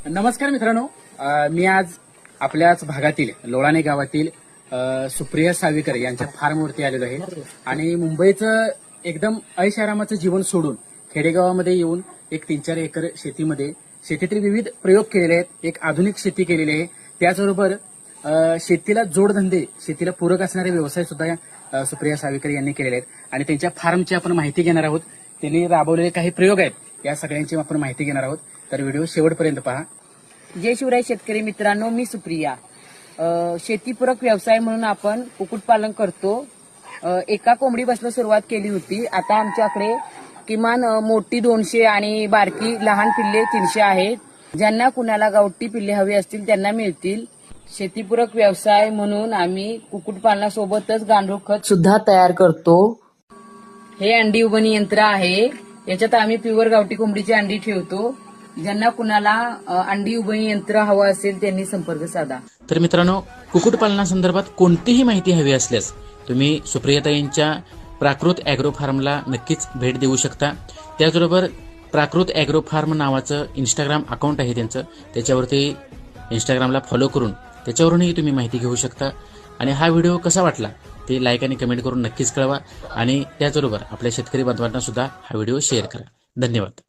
नमस्कार मित्रांनो, मी आज आपल्याच भागातील लोळाणे गावातील सुप्रिया सावीकर यांच्या फार्मवरती आलेलो आहे आणि मुंबईचं एकदम ऐशारामाचं जीवन सोडून खेडेगावामध्ये येऊन एक 3-4 एकर शेतीमध्ये शेतीतील विविध प्रयोग केलेले आहेत. एक आधुनिक शेती केलेली आहे. त्याचबरोबर शेतीला जोडधंदे, शेतीला पूरक असणारे व्यवसाय सुद्धा सुप्रिया सावीकर यांनी केलेले आहेत आणि त्यांच्या फार्मची आपण माहिती घेणार आहोत. त्यांनी राबवलेले काही प्रयोग आहेत, या सगळ्यांची आपण माहिती घेणार आहोत. तर व्हिडिओ शेवटपर्यंत पहा. जय शिवराय शेतकरी मित्रांनो, मी सुप्रिया. शेतीपूरक व्यवसाय म्हणून आपण कुक्कुटपालन करतो. एका कोंबडीपासून सुरुवात केली होती. आता आमच्याकडे किमान मोठी 200 आणि बारकी लहान पिल्ले 300 आहेत. ज्यांना कुणाला गावठी पिल्ले हवी असतील त्यांना मिळतील. शेतीपूरक व्यवसाय म्हणून आम्ही कुक्कुटपालनासोबतच गांडूळ खत सुद्धा तयार करतो. हे अंडी उबणी यंत्र आहे. याच्यात आम्ही प्युअर गावठी कोंबडीची अंडी ठेवतो. ज्यांना कुणाला अंडी उबणी यंत्र हवं असेल त्यांनी संपर्क साधा. तर मित्रांनो, कुक्कुटपालनासंदर्भात कोणतीही माहिती हवी असल्यास तुम्ही सुप्रियाताईंच्या प्राकृत ॲग्रो फार्मला नक्कीच भेट देऊ शकता. त्याचबरोबर प्राकृत ॲग्रो फार्म नावाचं इंस्टाग्राम अकाउंट आहे त्यांचं, त्याच्यावरती इंस्टाग्रामला फॉलो करून त्याच्यावरूनही तुम्ही माहिती घेऊ शकता. आणि हा व्हिडिओ कसा वाटला ते लाईक आणि कमेंट करून नक्कीच कळवा. आणि त्याचबरोबर आपल्या शेतकरी बांधवांना सुद्धा हा व्हिडिओ शेअर करा. धन्यवाद.